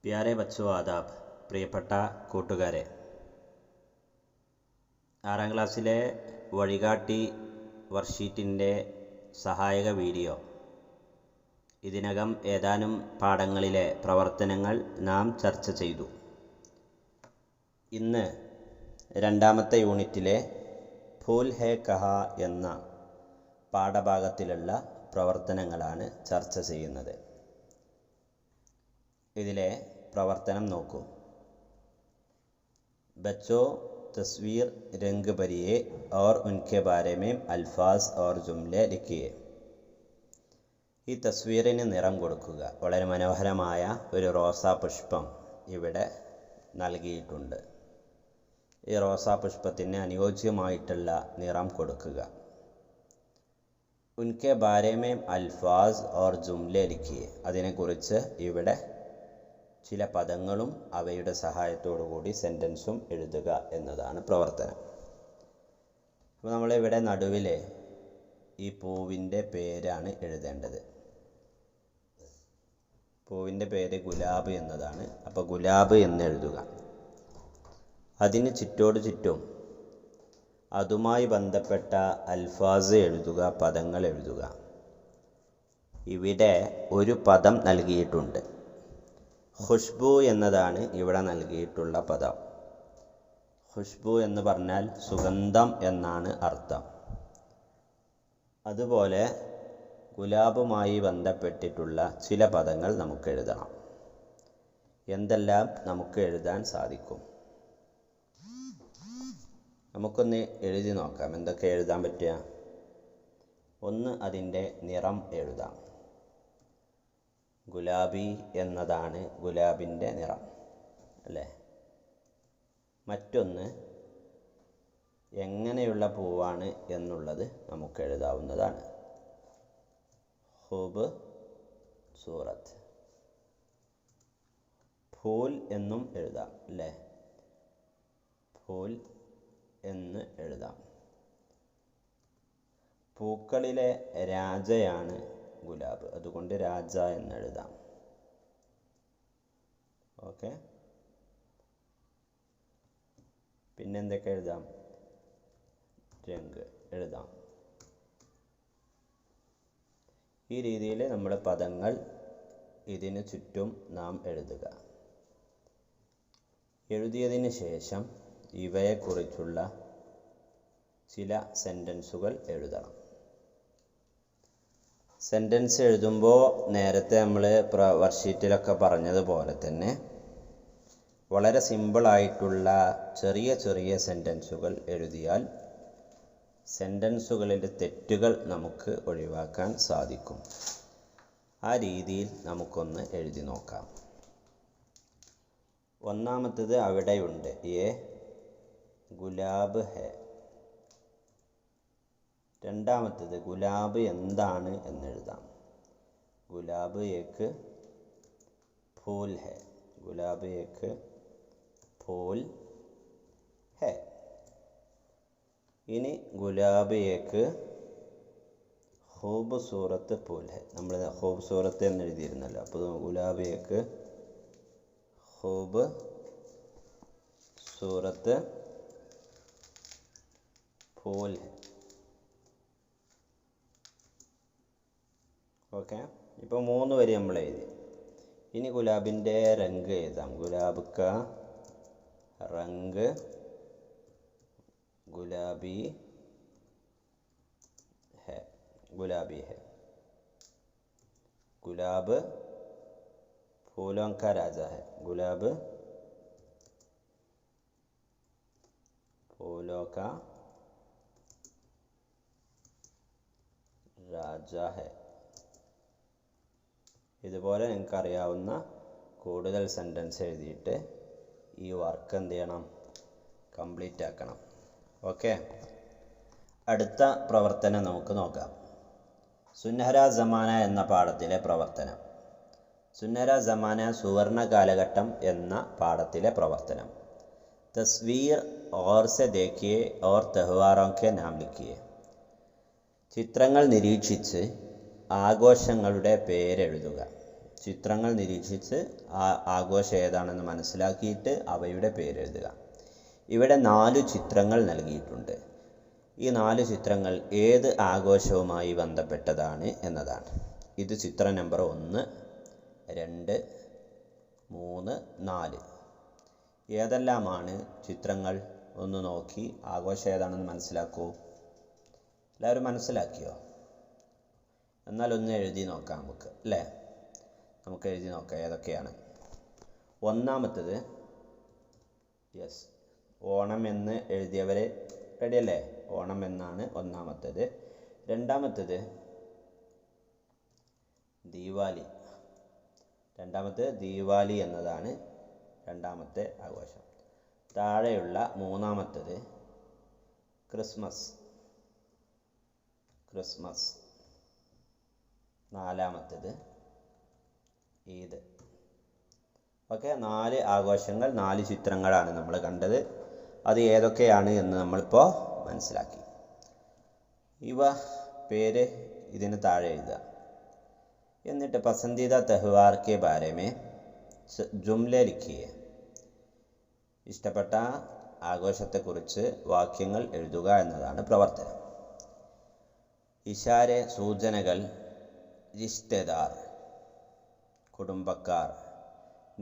പ്യാരെ ബച്ചോ ആദാബ്. പ്രിയപ്പെട്ട കൂട്ടുകാരെ, 6ാം ക്ലാസ്സിലെ വഴികാട്ടി വർക്ക്ഷീറ്റിൻ്റെ സഹായക വീഡിയോ ഇതിനകം ഏതാനും പാഠങ്ങളിലെ പ്രവർത്തനങ്ങൾ നാം ചർച്ച ചെയ്തു. ഇന്ന് 2ാമത്തെ യൂണിറ്റിലെ ഫൂൽ ഹേ കഹാ എന്ന പാഠഭാഗത്തിലുള്ള പ്രവർത്തനങ്ങളാണ് ചർച്ച ചെയ്യുന്നത്. ഇതിലെ പ്രവർത്തനം നോക്കൂ. ബച്ചോ തസ്വീർ രംഗ് ഭരിയെ और उनके बारे में अल्फाज और जुमले लिखिए. ഈ തസ്വീറിന് നിറം കൊടുക്കുക. വളരെ മനോഹരമായ ഒരു റോസാ പുഷ്പം ഇവിടെ നൽകിയിട്ടുണ്ട്. ഈ റോസാ പുഷ്പത്തിന് അനുയോജ്യമായിട്ടുള്ള നിറം കൊടുക്കുക. ഉൻകെ ബാരെ മേം അൽഫാസ് ഓർ ജുംലെ ലിഖിയെ. അതിനെക്കുറിച്ച് ഇവിടെ ചില പദങ്ങളും അവയുടെ സഹായത്തോടു കൂടി സെൻറ്റൻസും എഴുതുക എന്നതാണ് പ്രവർത്തനം. അപ്പോൾ നമ്മളിവിടെ നടുവിലെ ഈ പൂവിൻ്റെ പേരാണ് എഴുതേണ്ടത്. പൂവിൻ്റെ പേര് ഗുലാബ് എന്നതാണ്. അപ്പോൾ ഗുലാബ് എന്ന് എഴുതുക. അതിന് ചുറ്റോട് ചുറ്റും അതുമായി ബന്ധപ്പെട്ട അൽഫാസ് എഴുതുക, പദങ്ങൾ എഴുതുക. ഇവിടെ ഒരു പദം നൽകിയിട്ടുണ്ട്. ഖുഷ്ബു എന്നതാണ് ഇവിടെ നൽകിയിട്ടുള്ള പദം. ഖുഷ്ബു എന്ന് പറഞ്ഞാൽ സുഗന്ധം എന്നാണ് അർത്ഥം. അതുപോലെ ഗുലാബുമായി ബന്ധപ്പെട്ടിട്ടുള്ള ചില പദങ്ങൾ നമുക്ക് എഴുതണം. എന്തെല്ലാം നമുക്ക് എഴുതാൻ സാധിക്കും? നമുക്കൊന്ന് എഴുതി നോക്കാം. എന്തൊക്കെ എഴുതാൻ പറ്റുക? ഒന്ന്, അതിൻ്റെ നിറം എഴുതാം. ഗുലാബി എന്നതാണ് ഗുലാബിൻ്റെ നിറം, അല്ലേ? മറ്റൊന്ന്, എങ്ങനെയുള്ള പൂവാണ് എന്നുള്ളത് നമുക്ക് എഴുതാവുന്നതാണ്. ഹൂബ് സൂറത്ത്. ഫൂൽ എന്നും എഴുതാം, അല്ലേ? ഫൂൽ എന്ന് എഴുതാം. പൂക്കളിലെ രാജയാണ് ഗുലാബ്, അതുകൊണ്ട് രാജ എന്ന് എഴുതാം. ഓക്കെ. പിന്നെന്തൊക്കെ എഴുതാം? രംഗ് എഴുതാം. ഈ രീതിയിൽ നമ്മൾ പദങ്ങൾ ഇതിന് ചുറ്റും നാം എഴുതുക. എഴുതിയതിന് ശേഷം ഇവയെക്കുറിച്ചുള്ള ചില സെൻറ്റൻസുകൾ എഴുതണം. സെൻറ്റൻസ് എഴുതുമ്പോൾ നേരത്തെ നമ്മൾ വർക്ക്ഷീറ്റിലൊക്കെ പറഞ്ഞതുപോലെ തന്നെ വളരെ സിമ്പിളായിട്ടുള്ള ചെറിയ ചെറിയ സെൻറ്റൻസുകൾ എഴുതിയാൽ സെൻറ്റൻസുകളിലെ തെറ്റുകൾ നമുക്ക് ഒഴിവാക്കാൻ സാധിക്കും. ആ രീതിയിൽ നമുക്കൊന്ന് എഴുതി നോക്കാം. ഒന്നാമത്തേത് അവിടെയുണ്ട്. യേ ഗുലാബ് ഹേ. രണ്ടാമത്തേത് ഗുലാബ് എന്താണ് എന്നെഴുതാം. ഗുലാബ് ഏക്ക് ഫൂൽ ഹേ. ഗുലാബ് ഏക്ക് ഫൂൽ ഹേ. ഇനി ഗുലാബ് ഏക്ക് ഖൂബ്സൂറത്ത് ഫൂൽ ഹേ. നമ്മൾ ഖൂബ്സൂറത്ത് എന്ന് എഴുതിയിരുന്നല്ലോ. അപ്പോൾ ഗുലാബ് ഏക്ക് ഖൂബ് സൂറത്ത് ഫൂൽ ഹേ. ഓക്കെ. ഇപ്പോൾ 3 വരി നമ്മൾ എഴുതി. ഇനി ഗുലാബിൻ്റെ രംഗ് എഴുതാം. ഗുലാബ് കാ റംഗ് ഗുലാബി ഹേ. ഗുലാബി ഹേ. ഗുലാബ് फूलों का राजा है. गुलाब फूलों का राजा है. ഇതുപോലെ നിങ്ങൾക്ക് അറിയാവുന്ന കൂടുതൽ സെൻറ്റൻസ് എഴുതിയിട്ട് ഈ വർക്ക് എന്ത് ചെയ്യണം? കംപ്ലീറ്റ് ആക്കണം. ഓക്കെ. അടുത്ത പ്രവർത്തനം നമുക്ക് നോക്കാം. സുനഹര ജമാന എന്ന പാഠത്തിലെ പ്രവർത്തനം. സുനഹര ജമാന സുവർണ കാലഘട്ടം എന്ന പാഠത്തിലെ പ്രവർത്തനം. തസ്വീർ ഓർ സെ ദേഖിയെ ഓർ തെഹ്വാറോं के नाम लिखिए. ചിത്രങ്ങൾ നിരീക്ഷിച്ച് ആഘോഷങ്ങളുടെ പേരെഴുതുക. ചിത്രങ്ങൾ നിരീക്ഷിച്ച് ആഘോഷം ഏതാണെന്ന് മനസ്സിലാക്കിയിട്ട് അവയുടെ പേരെഴുതുക. ഇവിടെ 4 ചിത്രങ്ങൾ നൽകിയിട്ടുണ്ട്. ഈ 4 ചിത്രങ്ങൾ ഏത് ആഘോഷവുമായി ബന്ധപ്പെട്ടതാണ് എന്നതാണ്. ഇത് ചിത്രം നമ്പർ 1, 2, 3, 4. ഏതെല്ലാമാണ് ചിത്രങ്ങൾ? ഒന്ന് നോക്കി ആഘോഷം ഏതാണെന്ന് മനസ്സിലാക്കൂ. എല്ലാവരും മനസ്സിലാക്കിയോ? എന്നാൽ ഒന്ന് എഴുതി നോക്കാം നമുക്ക്, അല്ലേ? നമുക്ക് എഴുതി നോക്കാം ഏതൊക്കെയാണ്. ഒന്നാമത്തത്, യെസ്, ഓണം എന്ന് എഴുതിയവരെ റെഡിയല്ലേ? ഓണം എന്നാണ് ഒന്നാമത്തേത്. രണ്ടാമത്തേത് ദീപാവലി. ദീപാവലി എന്നതാണ് രണ്ടാമത്തെ ആഘോഷം. താഴെയുള്ള മൂന്നാമത്തേത് ക്രിസ്മസ്. നാലാമത്തേത് ഈദ്. ഓക്കെ, 4 ആഘോഷങ്ങൾ, 4 ചിത്രങ്ങളാണ് നമ്മൾ കണ്ടത്. അത് ഏതൊക്കെയാണ് എന്ന് നമ്മളിപ്പോൾ മനസ്സിലാക്കി. ഇവ പേര് ഇതിന് താഴെ എഴുതുക. എന്നിട്ട് പസന്ദീദ തെഹ്വാർ കെ ബാരെ മേ ജുംലെ ലിഖിയെ. ഇഷ്ടപ്പെട്ട ആഘോഷത്തെക്കുറിച്ച് വാക്യങ്ങൾ എഴുതുക എന്നതാണ് പ്രവർത്തനം. ഇഷാരെ, സൂചനകൾ, റിശ്തേദാർ, കുടുംബക്കാർ,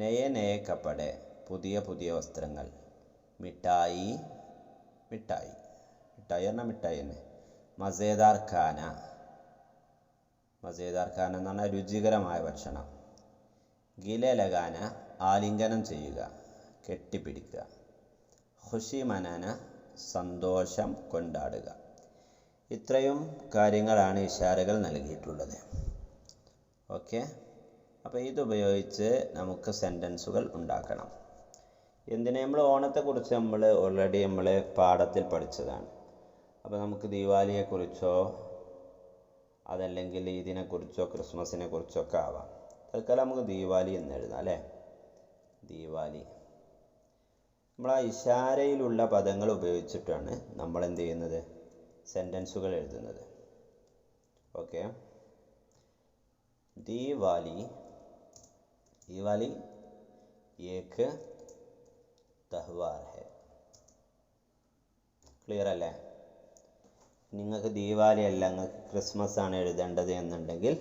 നയെ നയെ കപ്പടെ, പുതിയ പുതിയ വസ്ത്രങ്ങൾ, മിഠായി പറഞ്ഞാൽ മിഠായി തന്നെ, മസേദാർ ഖാന എന്ന് പറഞ്ഞാൽ രുചികരമായ ഭക്ഷണം, ഗിലെ ലഗാന, ആലിംഗനം ചെയ്യുക, കെട്ടിപ്പിടിക്കുക, ഖുഷി മനാന, സന്തോഷം കൊണ്ടാടുക. ഇത്രയും കാര്യങ്ങളാണ് ഇഷാരകൾ നൽകിയിട്ടുള്ളത്. ഓക്കെ, അപ്പോൾ ഇതുപയോഗിച്ച് നമുക്ക് സെൻറ്റൻസുകൾ ഉണ്ടാക്കണം. എന്തിന്? നമ്മൾ ഓണത്തെക്കുറിച്ച് നമ്മൾ ഓൾറെഡി പാഠത്തിൽ പഠിച്ചതാണ്. അപ്പോൾ നമുക്ക് ദീപാവലിയെക്കുറിച്ചോ അതല്ലെങ്കിൽ ഈദിനെക്കുറിച്ചോ ക്രിസ്മസിനെ കുറിച്ചൊക്കെ ആവാം. തൽക്കാലം നമുക്ക് ദീപാവലി എന്ന് എഴുതാം, അല്ലേ? ദീപാവലി. നമ്മൾ ആ ഇഷാരയിലുള്ള പദങ്ങൾ ഉപയോഗിച്ചിട്ടാണ് നമ്മൾ എന്ത് ചെയ്യുന്നത്? സെൻറ്റൻസുകൾ എഴുതുന്നത്. ഓക്കെ, दीवाली एक त्यौहार है. ക്ലിയർ അല്ലേ? നിങ്ങൾക്ക് ദീപാവലി അല്ല, നിങ്ങൾക്ക് ക്രിസ്മസ് ആണ് എഴുതേണ്ടത് എന്നുണ്ടെങ്കിൽ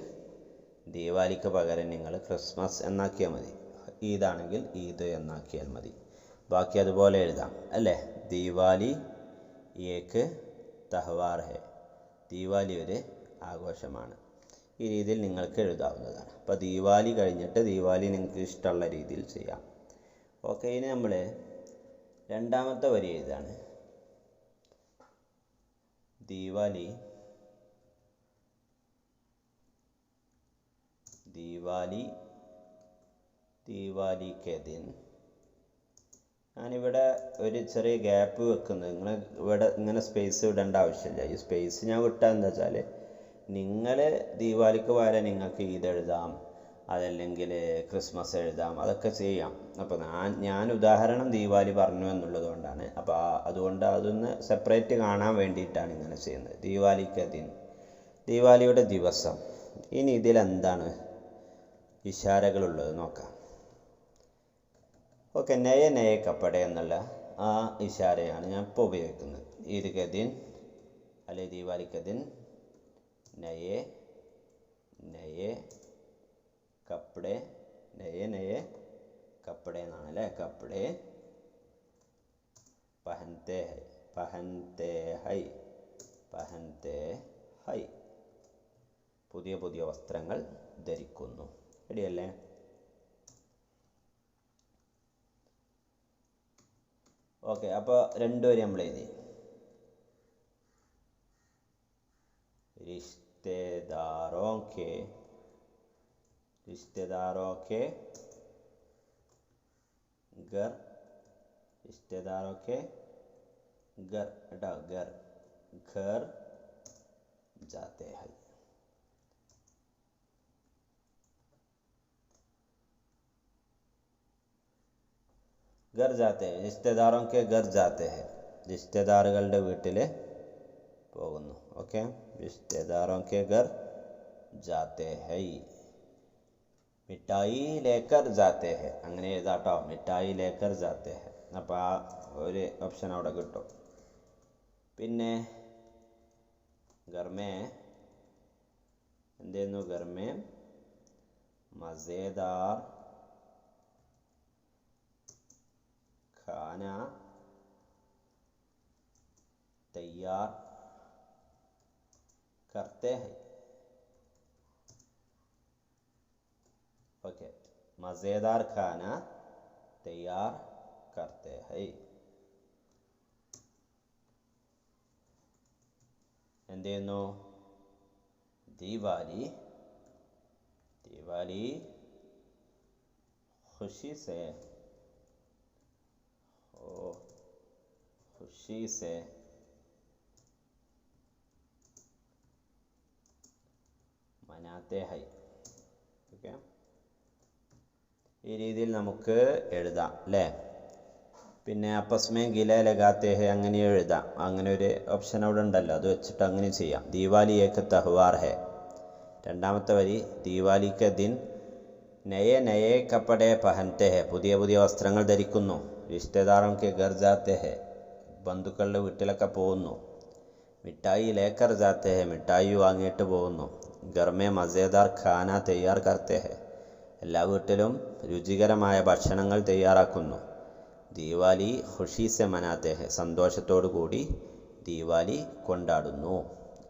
ദീപാവലിക്ക് പകരം നിങ്ങൾ ക്രിസ്മസ് എന്നാക്കിയാൽ മതി. ഈദാണെങ്കിൽ ഈദ് എന്നാക്കിയാൽ മതി. ബാക്കി അതുപോലെ എഴുതാം, അല്ലേ? ദീപാവലി ഏക്ക് त्यौहार है. ദീപാവലി ഒരു ആഘോഷമാണ്. ഈ രീതിയിൽ നിങ്ങൾക്ക് എഴുതാവുന്നതാണ്. അപ്പോൾ ദീപാവലി കഴിഞ്ഞിട്ട് ദീപാവലി നിങ്ങൾക്ക് ഇഷ്ടമുള്ള രീതിയിൽ ചെയ്യാം. ഓക്കെ, ഇനി നമ്മൾ രണ്ടാമത്തെ വരി എഴുതാണ്. दीवाली के दिन. ഞാനിവിടെ ഒരു ചെറിയ ഗ്യാപ്പ് വെക്കുന്നത്, നിങ്ങൾ ഇവിടെ ഇങ്ങനെ സ്പേസ് വിടേണ്ട ആവശ്യമില്ല. ഈ സ്പേസ് ഞാൻ വിട്ടാൽ എന്താ വെച്ചാൽ നിങ്ങൾ ദീപാവലിക്ക് പകരം നിങ്ങൾക്ക് ഈദ് എഴുതാം, അതല്ലെങ്കിൽ ക്രിസ്മസ് എഴുതാം, അതൊക്കെ ചെയ്യാം. അപ്പോൾ ഞാൻ ഉദാഹരണം ദീപാവലി പറഞ്ഞു എന്നുള്ളത് കൊണ്ടാണ്. അപ്പോൾ അതുകൊണ്ട് അതൊന്ന് സെപ്പറേറ്റ് കാണാൻ വേണ്ടിയിട്ടാണ് ഇങ്ങനെ ചെയ്യുന്നത്. ദീപാവലിക്ക് ദിൻ, ദീപാവലിയുടെ ദിവസം. ഇനി ഇതിലെന്താണ് ഇഷാരകളുള്ളത് നോക്കാം. ഓക്കെ, നയ നയ കപ്പട എന്നുള്ള ആ ഇഷാരയാണ് ഞാൻ ഇപ്പോൾ ഉപയോഗിക്കുന്നത്. ഈദ് കെ ദിൻ അല്ലെ ദീപാവലിക്ക് ദിൻ നയെ കപ്പടെ, നയെ കപ്പടെ എന്നാണ്, അല്ലേ? കപ്പടെ പഹൻതേ ഹൈ, പുതിയ പുതിയ വസ്ത്രങ്ങൾ ധരിക്കുന്നു. റെഡിയല്ലേ? ഓക്കെ, അപ്പോൾ രണ്ടുപേരും നമ്മൾ എഴുതി. रिश्तेदारों के घर जाते हैं. घर जाते हैं, रिश्तेदारों के घर जाते हैं. റിശ്തേദാറുകളുടെ വീട്ടിൽ പോകുന്നു. ഓക്കെ, റിശ്തേദാറോं के घर जाते हैं. മിഠായി ലേക്കർ ജാത്തെ ഹെ, അങ്ങനെ എഴുതാട്ടോ, മിഠായി ലേക്കർ ജാത്തെ ഹെ. അപ്പോൾ ആ ഒരു ഓപ്ഷൻ അവിടെ കിട്ടും. പിന്നെ ഗർമേ എന്തായിരുന്നു? ഗർമേ മസേദാർ ഖാന തയ്യാർ करते हैं. ओके, मज़ेदार खाना तैयार करते हैं. എന്ത് ചെയ്യുന്നു? ദീവാലി ദീവാലി ഖുശി സേ ഖുശി സേ മനാത്തെ ഹൈ. ഓക്കെ, ഈ രീതിയിൽ നമുക്ക് എഴുതാം അല്ലേ. പിന്നെ അപ്പസ്മേ ഗില ലഗാത്തെ ഹെ അങ്ങനെ എഴുതാം. അങ്ങനെ ഒരു ഓപ്ഷൻ അവിടെ ഉണ്ടല്ലോ, അത് വെച്ചിട്ട് അങ്ങനെ ചെയ്യാം. ദീവാലി ഏക്ക് തഹ്വാർ ഹെ. രണ്ടാമത്തെ വരി ദീവാലി കെ ദിൻ നയെ നയെ കപ്പടെ പഹൻത്തെ ഹെ, പുതിയ പുതിയ വസ്ത്രങ്ങൾ ധരിക്കുന്നു. റിഷ്തേദാറോं के घर जाते हैं, ബന്ധുക്കളുടെ വീട്ടിലൊക്കെ പോകുന്നു. മിഠായി ലേക്കർ ജാത്തെ ഹെ, മിഠായി വാങ്ങിയിട്ട് പോകുന്നു. ഗർമേ മസേദാർ ഖാന തയ്യാർ കർത്തെ ഹെ, എല്ലാ വീട്ടിലും രുചികരമായ ഭക്ഷണങ്ങൾ തയ്യാറാക്കുന്നു. ദീവാലി ഖുഷി സെ മനാത്തെ ഹെ, സന്തോഷത്തോടു കൂടി ദീവാലി കൊണ്ടാടുന്നു.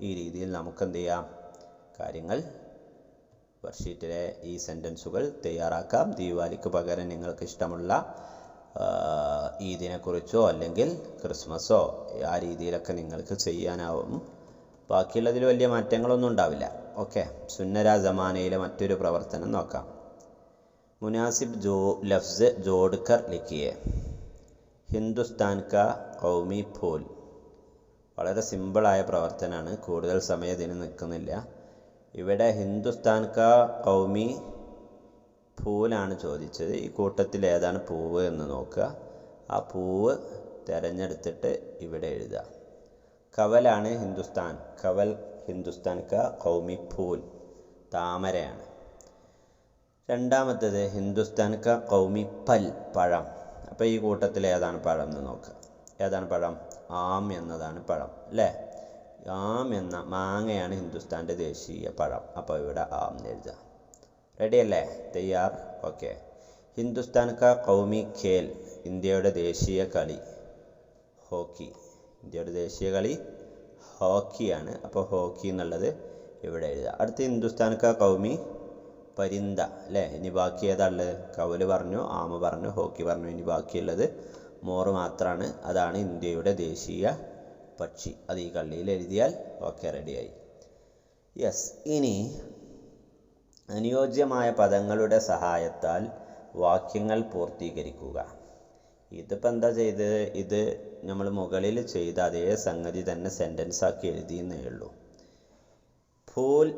ഈ രീതിയിൽ നമുക്ക് എന്ത് ചെയ്യാം? കാര്യങ്ങൾ വർക്ക്ഷീറ്റിലെ ഈ സെൻറ്റൻസുകൾ തയ്യാറാക്കാം. ദീവാലിക്ക് പകരം നിങ്ങൾക്ക് ഇഷ്ടമുള്ള ഈദിനെക്കുറിച്ചോ അല്ലെങ്കിൽ ക്രിസ്മസോ ആ രീതിയിലൊക്കെ നിങ്ങൾക്ക് ചെയ്യാനാവും. ബാക്കിയുള്ളതിൽ വലിയ മാറ്റങ്ങളൊന്നും ഉണ്ടാവില്ല. ഓക്കെ, സുന്നര ജമാനയിലെ മറ്റൊരു പ്രവർത്തനം നോക്കാം. മുനാസിബ് ലഫ്സ് ജോഡ്കർ ലിഖിയെ. ഹിന്ദുസ്ഥാൻ കാ ഖൗമി ഫൂൽ. വളരെ സിമ്പിളായ പ്രവർത്തനമാണ്, കൂടുതൽ സമയം ഇതിന് നിൽക്കുന്നില്ല. ഇവിടെ ഹിന്ദുസ്ഥാൻ കാ ഖൗമി ഫൂലാണ് ചോദിച്ചത്. ഈ കൂട്ടത്തിൽ ഏതാണ് പൂവ് എന്ന് നോക്കുക. ആ പൂവ് തിരഞ്ഞെടുത്തിട്ട് ഇവിടെ എഴുതുക. കവലാണ് ഹിന്ദുസ്ഥാൻ. കവൽ ഹിന്ദുസ്ഥാൻ കാ ഖൗമി ഫൂൽ, താമരയാണ്. രണ്ടാമത്തേത് ഹിന്ദുസ്ഥാൻ കാ ഖൗമി പൽ, പഴം. അപ്പോൾ ഈ കൂട്ടത്തിൽ ഏതാണ് പഴം എന്ന് നോക്കുക. ഏതാണ് പഴം? ആം എന്നതാണ് പഴം അല്ലേ. ആം എന്ന മാങ്ങയാണ് ഹിന്ദുസ്ഥാൻ്റെ ദേശീയ പഴം. അപ്പോൾ ഇവിടെ ആം എഴുതുക. റെഡി അല്ലേ? തയ്യാർ? ഓക്കെ. ഹിന്ദുസ്ഥാൻ കാ ഖൗമി ഖേൽ, ഇന്ത്യയുടെ ദേശീയ കളി ഹോക്കി. ഇന്ത്യയുടെ ദേശീയ കളി ഹോക്കിയാണ്. അപ്പോൾ ഹോക്കി എന്നുള്ളത് ഇവിടെ എഴുതുക. അടുത്ത് ഹിന്ദുസ്ഥാൻ കാ ഖൗമി പരിന്ത അല്ലേ. ഇനി ബാക്കി ഏതാണുള്ളത്? കവല് പറഞ്ഞു, ആമ പറഞ്ഞു, ഹോക്കി പറഞ്ഞു. ഇനി ബാക്കിയുള്ളത് മോറ് മാത്രമാണ്. അതാണ് ഇന്ത്യയുടെ ദേശീയ പക്ഷി. അത് ഈ കള്ളിയിൽ എഴുതിയാൽ ഓക്കെ, റെഡിയായി. യെസ്. ഇനി അനുയോജ്യമായ പദങ്ങളുടെ സഹായത്താൽ വാക്യങ്ങൾ പൂർത്തീകരിക്കുക. ഇതിപ്പോൾ എന്താ ചെയ്തത്? ഇത് നമ്മൾ മുകളിൽ ചെയ്ത അതേ സംഗതി തന്നെ സെൻറ്റൻസ് ആക്കി എഴുതിയെന്നേ ഉള്ളൂ. ഫൂൽ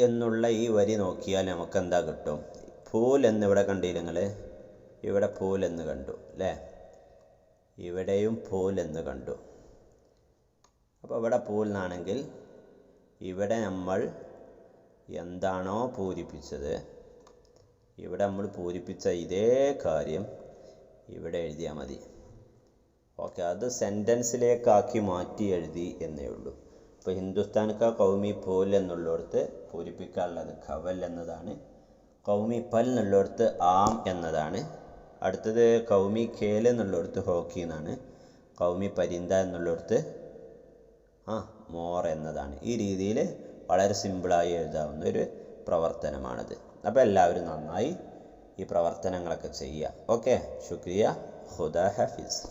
എന്നുള്ള ഈ വരി നോക്കിയാൽ നമുക്ക് എന്താ കിട്ടും? ഫൂൽ എന്നിവിടെ കണ്ടില്ല നിങ്ങൾ? ഇവിടെ ഫൂൽ എന്ന് കണ്ടു അല്ലേ. ഇവിടെയും ഫൂൽ എന്ന് കണ്ടു. അപ്പോൾ ഇവിടെ ഫൂൽ എന്നാണെങ്കിൽ ഇവിടെ നമ്മൾ എന്താണോ പൂരിപ്പിച്ചത്, ഇവിടെ നമ്മൾ പൂരിപ്പിച്ച ഇതേ കാര്യം ഇവിടെ എഴുതിയാൽ മതി. ഓക്കെ, അത് സെൻറ്റൻസിലേക്കാക്കി മാറ്റി എഴുതി എന്നേ ഉള്ളൂ. ഇപ്പോൾ ഹിന്ദുസ്ഥാൻ കാ ഖൗമി ഫൂൽ എന്നുള്ളിടത്ത് പൂരിപ്പിക്കാനുള്ളത് ഖവൽ എന്നതാണ്. ഖൗമി പൽ എന്നുള്ളിടത്ത് ആം എന്നതാണ്. അടുത്തത് ഖൗമി ഖേൽ എന്നുള്ളിടത്ത് ഹോക്കി എന്നാണ്. ഖൗമി പരിന്ത എന്നുള്ളിടത്ത് മോർ എന്നതാണ്. ഈ രീതിയിൽ വളരെ സിമ്പിളായി എഴുതാവുന്ന ഒരു പ്രവർത്തനമാണിത്. അപ്പോൾ എല്ലാവരും നന്നായി ഈ പ്രവർത്തനങ്ങളൊക്കെ ചെയ്യുക. ഓക്കെ, ശുക്രിയ. ഖുദാ ഹഫീസ്.